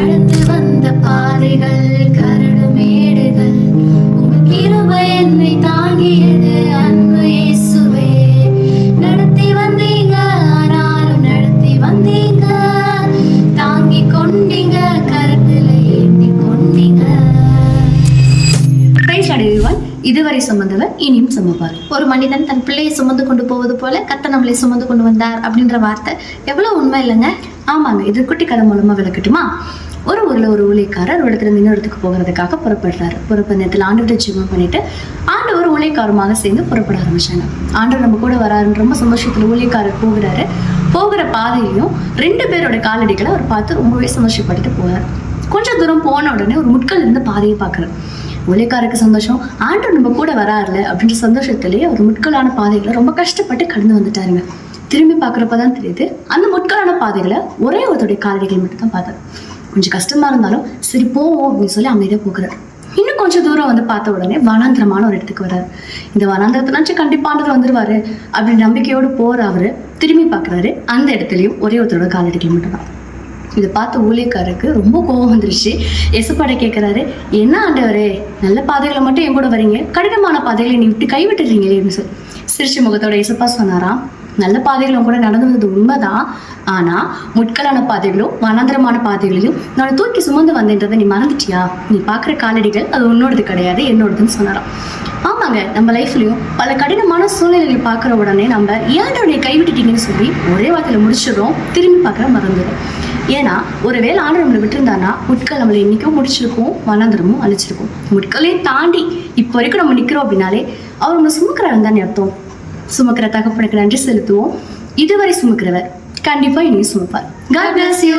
நடந்து வந்த பாதைகள் கரடு மேடுகள், உங்க கிருபை என்னை தாங்கியது அன்பு இயேசுவே. நடத்தி வந்தீங்க, ஆனாலும் நடத்தி வந்தீங்க, தாங்கி கொண்டீங்க, கரத்துல ஏந்தி கொண்டீங்க. இதுவரை சுமந்தவர் இனியும் சுமப்பார். ஒரு மனிதன் தன் பிள்ளையை சுமந்து கொண்டு போவது போல கர்த்தர் நம்மளை சுமந்து கொண்டு வந்தார் அப்படின்ற வார்த்தை எவ்வளவு உண்மை இல்லைங்க? ஆமாங்க. இது குட்டி கதை மூலமா விளக்கட்டுமா? ஒரு ஊர்ல ஒரு ஊழியக்காரர் ஒரு இடத்துல இருந்து இன்னொரு இடத்துக்கு போகிறதுக்காக புறப்படுறாரு. புறப்பட நேரத்தில் ஆண்டவர்கிட்ட ஜெபம் பண்ணிட்டு ஆண்டவர் ஊழியக்காரமாக சேர்ந்து புறப்பட ஆரம்பிச்சாங்க. ஆண்டவர் நம்ம கூட வராருன்னு ரொம்ப சந்தோஷத்துல ஊழியக்காரர் போகிறாரு. போகிற பாதையிலையும் 2 பேரோட காலடிகளை அவர் பார்த்து ரொம்பவே சந்தோஷப்பட்டுட்டு போறாரு. கொஞ்சம் தூரம் போன உடனே ஒரு முட்கள் இருந்து பாதையை பார்க்குறாரு. ஊழியக்காரருக்கு சந்தோஷம், ஆண்டவர் நம்ம கூட வராருல அப்படின்ற சந்தோஷத்திலேயே ஒரு முட்களான பாதைகளை ரொம்ப கஷ்டப்பட்டு கடந்து வந்துட்டாருங்க. திரும்பி பார்க்குறப்பதான் தெரியுது அந்த முட்களான பாதைகளை ஒரே ஒருத்தருடைய காலடிகள் மட்டும் தான் பார்த்தாரு. கொஞ்சம் கஷ்டமா இருந்தாலும் சரி போவோம் அப்படின்னு சொல்லி அமைதியாக போக்குறாரு. இன்னும் கொஞ்சம் தூரம் வந்து பார்த்த உடனே வனாந்திரமான ஒரு இடத்துக்கு வர்றாரு. இந்த வனாந்திரத்தினாச்சும் கண்டிப்பானவர் வந்துருவாரு அப்படின்னு நம்பிக்கையோடு போற அவரு திரும்பி பார்க்குறாரு. அந்த இடத்துலயும் ஒரே ஒருத்தரோட காலடிகள் மட்டும் தான். இதை பார்த்து ஊழியக்காரருக்கு ரொம்ப கோபம் வந்துருச்சு. எசப்பாட கேட்குறாரு, என்ன ஆண்டவரே, நல்ல பாதைகளை மட்டும் என் கூட வரீங்க, கடினமான பாதைகளை நீ விட்டு கைவிட்டுறீங்களே அப்படின்னு சொல்லி சிரிச்ச முகத்தோட எசப்பா சொன்னாராம், நல்ல பாதைகளும் கூட நடந்து வந்தது உண்மைதான், ஆனா முட்களான பாதைகளும் வனாந்திரமான பாதைகளையும் நான் தூக்கி சுமந்து வந்தேன்றதை நீ மறந்துட்டியா? நீ பார்க்குற காலடிகள் அது உன்னோடது கிடையாது, என்னோடதுன்னு சொன்னாராம். ஆமாங்க, நம்ம லைஃப்லயும் பல கடினமான சூழ்நிலைகளை பார்க்குற உடனே நம்ம ஏன்டா கைவிட்டுட்டீங்கன்னு சொல்லி ஒரே வார்த்தையில முடிச்சிடுறோம், திரும்பி பார்க்குற மறந்துடும். ஏன்னா ஒருவேளை ஆண்டவர் நம்மளை விட்டுருந்தானா முட்கள் நம்மளை இன்னைக்கும் முடிச்சிருக்கோம், வனாந்திரமும் அழிச்சிருக்கும். முட்களையும் தாண்டி இப்போ வரைக்கும் நம்ம நிற்கிறோம் அப்படின்னாலே அவர் நம்ம சுமக்கிறாருன்னு தானே அர்த்தம். சுமக்கிற தகப்பனுக்கு நன்றி செலுத்துவோம். இதுவரை சுமக்கிறவர் கண்டிப்பா இனியும் சுமப்பார். God bless you.